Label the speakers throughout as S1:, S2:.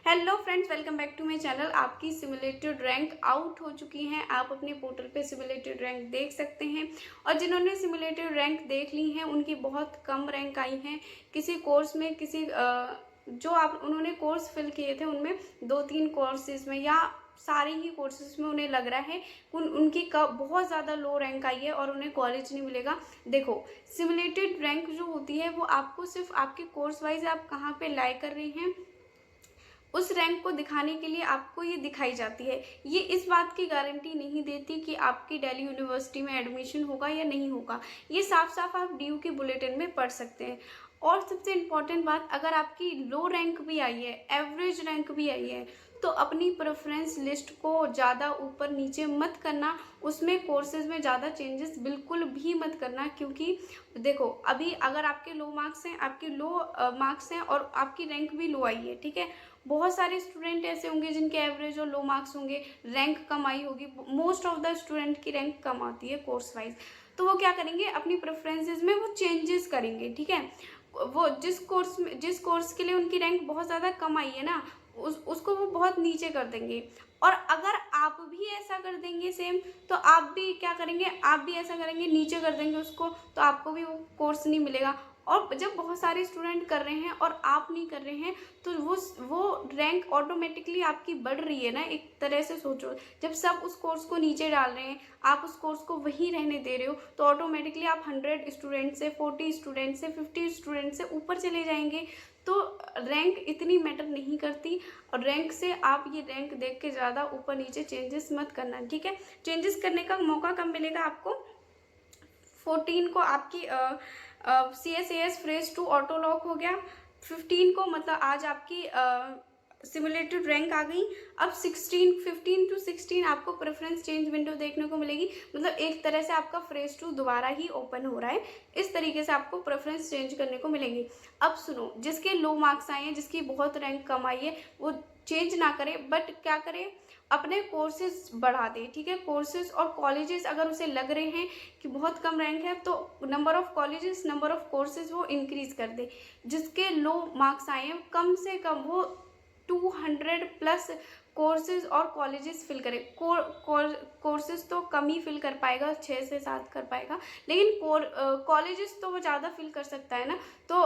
S1: Hello friends, welcome back to my channel. आपकी simulated rank out हो चुकी हैं। आप अपने पोर्टल पे सिमुलेटेड रैंक देख सकते हैं और जिन्होंने सिमुलेटेड रैंक देख ली हैं उनकी बहुत कम रैंक आई हैं। किसी कोर्स में जो आप उन्होंने कोर्स फिल किए थे उनमें 2-3 कोर्सेज में या सारे ही कोर्सेज में उन्हें लग रहा है उनकी बहुत ज़्यादा लो रैंक आई है और उन्हें कॉलेज नहीं मिलेगा। देखो, सिमुलेटेड रैंक जो होती है वो आपको सिर्फ आपके कोर्स वाइज आप कहाँ पे लाई कर रहे हैं उस रैंक को दिखाने के लिए आपको ये दिखाई जाती है। ये इस बात की गारंटी नहीं देती कि आपकी दिल्ली यूनिवर्सिटी में एडमिशन होगा या नहीं होगा। ये साफ साफ आप डीयू के बुलेटिन में पढ़ सकते हैं। और सबसे इम्पॉर्टेंट बात, अगर आपकी लो रैंक भी आई है, एवरेज रैंक भी आई है, तो अपनी प्रेफरेंस लिस्ट को ज़्यादा ऊपर नीचे मत करना। उसमें कोर्सेज में ज़्यादा चेंजेस बिल्कुल भी मत करना, क्योंकि देखो अभी अगर आपके लो मार्क्स हैं, आपके लो मार्क्स हैं और आपकी रैंक भी लो आई है, ठीक है। बहुत सारे स्टूडेंट ऐसे होंगे जिनके एवरेज और लो मार्क्स होंगे, रैंक कम आई होगी। मोस्ट ऑफ द स्टूडेंट की रैंक कम आती है कोर्स वाइज। तो वो क्या करेंगे, अपनी प्रेफरेंसेस में वो चेंजेस करेंगे, ठीक है। वो जिस कोर्स के लिए उनकी रैंक बहुत ज़्यादा कम आई है ना, उसको वो बहुत नीचे कर देंगे। और अगर आप भी ऐसा कर देंगे सेम, तो आप भी क्या करेंगे, आप भी ऐसा करेंगे, नीचे कर देंगे उसको, तो आपको भी वो कोर्स नहीं मिलेगा। और जब बहुत सारे स्टूडेंट कर रहे हैं और आप नहीं कर रहे हैं, तो वो रैंक ऑटोमेटिकली आपकी बढ़ रही है ना। एक तरह से सोचो, जब सब उस कोर्स को नीचे डाल रहे हैं, आप उस कोर्स को वही रहने दे रहे हो, तो ऑटोमेटिकली आप 100 स्टूडेंट से, 40 स्टूडेंट से, 50 स्टूडेंट से ऊपर चले जाएंगे। तो रैंक इतनी मैटर नहीं करती, और रैंक से आप ये रैंक देख के ज़्यादा ऊपर नीचे चेंजेस मत करना, ठीक है। चेंजेस करने का मौका कब मिलेगा आपको? 14 को आपकी CSAS फ्रेज 2 ऑटो लॉक हो गया। 15 को मतलब आज आपकी सिमुलेटेड रैंक आ गई। अब 15 to 16 आपको प्रेफरेंस चेंज विंडो देखने को मिलेगी। मतलब एक तरह से आपका फ्रेज 2 दोबारा ही ओपन हो रहा है। इस तरीके से आपको प्रेफरेंस चेंज करने को मिलेंगी। अब सुनो, जिसके लो मार्क्स आए हैं, जिसकी बहुत रैंक कम आई है, वो चेंज ना करे, बट क्या करे, अपने कोर्सेज बढ़ा दे, ठीक है। कोर्सेज और कॉलेजेस अगर उसे लग रहे हैं कि बहुत कम रैंक है, तो number of colleges, number of courses वो इंक्रीज कर दे। जिसके लो मार्क्स आए हैं कम से कम वो 200 प्लस कोर्सेज और कॉलेजेस फिल करे। कोर्सेज तो कम ही फिल कर पाएगा, 6 से 7 कर पाएगा, लेकिन कॉलेजेस तो वो ज़्यादा फिल कर सकता है ना। तो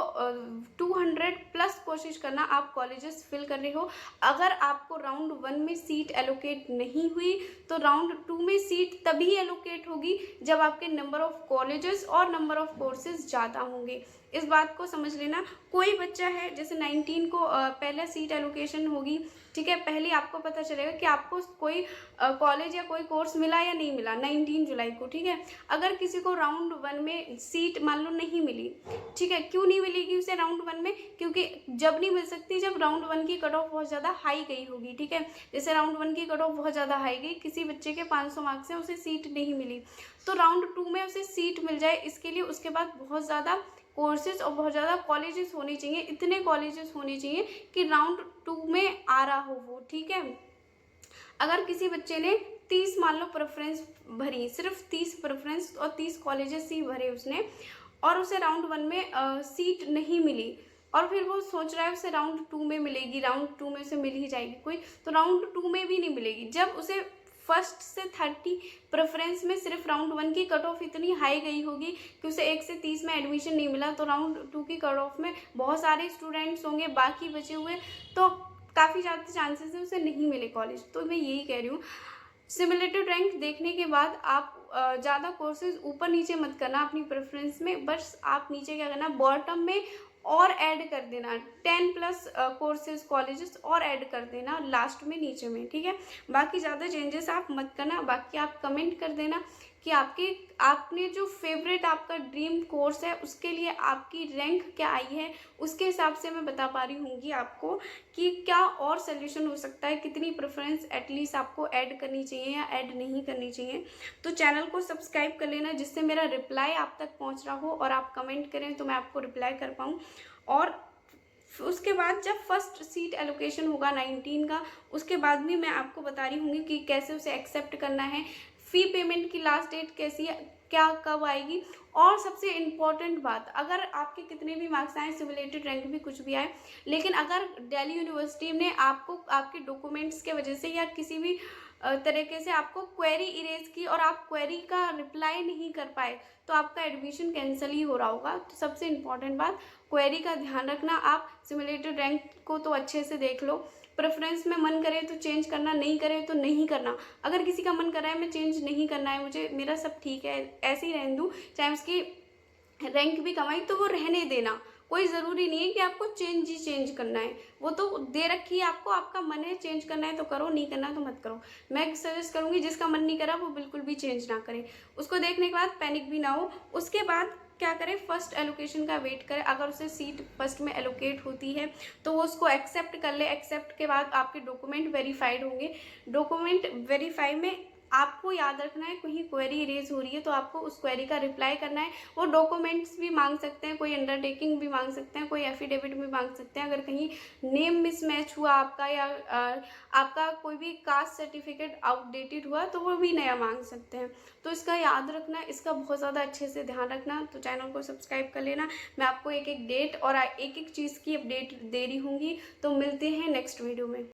S1: 200 प्लस कोशिश करना आप कॉलेजेस फिल कर रहे हो। अगर आपको राउंड 1 में सीट एलोकेट नहीं हुई, तो राउंड 2 में सीट तभी एलोकेट होगी जब आपके नंबर ऑफ कॉलेजेस और नंबर ऑफ कोर्सेज ज़्यादा होंगे। इस बात को समझ लेना। कोई बच्चा है, जैसे 19 को पहले सीट एलोकेशन होगी, ठीक है। पहले आपको पता चलेगा कि आपको कोई कॉलेज या कोई कोर्स मिला या नहीं मिला 19 जुलाई को, ठीक है। अगर किसी को राउंड 1 में सीट मान लो नहीं मिली, ठीक है, क्यों नहीं मिलेगी उसे राउंड 1 में? क्योंकि जब नहीं मिल सकती, जब राउंड 1 की कट ऑफ बहुत ज़्यादा हाई गई होगी, ठीक है। जैसे राउंड 1 की कट ऑफ बहुत ज़्यादा हाई गई, किसी बच्चे के 500 मार्क्स हैं, उसे सीट नहीं मिली, तो राउंड 2 में उसे सीट मिल जाए, इसके लिए उसके बाद बहुत ज़्यादा कोर्सेज और बहुत ज़्यादा कॉलेजेस होने चाहिए। इतने कॉलेजेस होने चाहिए कि राउंड 2 में आ रहा हो वो, ठीक है। अगर किसी बच्चे ने 30 मान लो प्रेफरेंस भरी, सिर्फ 30 प्रेफरेंस और 30 कॉलेजेस ही भरे उसने, और उसे राउंड 1 में सीट नहीं मिली, और फिर वो सोच रहा है उसे राउंड 2 में मिलेगी, राउंड 2 में उसे मिल ही जाएगी कोई, तो राउंड 2 में भी नहीं मिलेगी। जब उसे फर्स्ट से 30 प्रेफरेंस में सिर्फ राउंड 1 की कट ऑफ इतनी हाई गई होगी कि उसे 1 से 30 में एडमिशन नहीं मिला, तो राउंड 2 की कट ऑफ में बहुत सारे स्टूडेंट्स होंगे बाकी बचे हुए, तो काफ़ी ज़्यादा चांसेस है उसे नहीं मिले कॉलेज। तो मैं यही कह रही हूँ, सिमुलेटेड रैंक देखने के बाद आप ज़्यादा कोर्सेज ऊपर नीचे मत करना अपनी प्रेफरेंस में। बस आप नीचे क्या करना, बॉटम में और ऐड कर देना 10 प्लस कोर्सेज कॉलेजेस और ऐड कर देना लास्ट में, नीचे में, ठीक है। बाकी ज़्यादा चेंजेस आप मत करना। बाकी आप कमेंट कर देना कि आपने जो फेवरेट आपका ड्रीम कोर्स है उसके लिए आपकी रैंक क्या आई है। उसके हिसाब से मैं बता पा रही हूँगी आपको कि क्या और सोल्यूशन हो सकता है, कितनी प्रेफरेंस एटलीस्ट आपको ऐड करनी चाहिए या ऐड नहीं करनी चाहिए। तो चैनल को सब्सक्राइब कर लेना, जिससे मेरा रिप्लाई आप तक पहुँच रहा हो, और आप कमेंट करें तो मैं आपको रिप्लाई कर पाऊँ। और उसके बाद जब फर्स्ट सीट एलोकेशन होगा 19 का, उसके बाद भी मैं आपको बता रही हूँगी कि कैसे उसे एक्सेप्ट करना है, फ़ी पेमेंट की लास्ट डेट कैसी है, क्या कब आएगी। और सबसे इम्पॉर्टेंट बात, अगर आपके कितने भी मार्क्स आए, सिमुलेटेड रैंक भी कुछ भी आए, लेकिन अगर दिल्ली यूनिवर्सिटी ने आपको आपके डॉक्यूमेंट्स के वजह से या किसी भी तरीके से आपको क्वेरी इरेज की और आप क्वेरी का रिप्लाई नहीं कर पाए, तो आपका एडमिशन कैंसिल ही हो रहा होगा। तो सबसे इम्पॉर्टेंट बात, क्वेरी का ध्यान रखना। आप सिमुलेटेड रैंक को तो अच्छे से देख लो, प्रेफरेंस में मन करे तो चेंज करना, नहीं करे तो नहीं करना। अगर किसी का मन कर रहा है मैं चेंज नहीं करना है, मुझे मेरा सब ठीक है, ऐसे ही रहने दूँ, चाहे उसकी रैंक भी कमाई, तो वो रहने देना। कोई ज़रूरी नहीं है कि आपको चेंज ही चेंज करना है, वो तो दे रखी है आपको, आपका मन है चेंज करना है तो करो, नहीं करना तो मत करो। मैं सजेस्ट करूँगी जिसका मन नहीं करा वो बिल्कुल भी चेंज ना करे। उसको देखने के बाद पैनिक भी ना हो। उसके बाद क्या करें, फर्स्ट एलोकेशन का वेट करें। अगर उसे सीट फर्स्ट में एलोकेट होती है तो वो उसको एक्सेप्ट कर ले। एक्सेप्ट के बाद आपके डॉक्यूमेंट वेरीफाइड होंगे। डॉक्यूमेंट वेरीफाई में आपको याद रखना है, कहीं क्वेरी रेज हो रही है तो आपको उस क्वेरी का रिप्लाई करना है। वो डॉक्यूमेंट्स भी मांग सकते हैं, कोई अंडरटेकिंग भी मांग सकते हैं, कोई एफिडेविट भी मांग सकते हैं। अगर कहीं नेम मिसमैच हुआ आपका, या आपका कोई भी कास्ट सर्टिफिकेट आउटडेटेड हुआ, तो वो भी नया मांग सकते हैं। तो इसका याद रखना, इसका बहुत ज़्यादा अच्छे से ध्यान रखना। तो चैनल को सब्सक्राइब कर लेना। मैं आपको एक एक डेट और एक एक चीज़ की अपडेट दे रही हूँगी। तो मिलते हैं नेक्स्ट वीडियो में।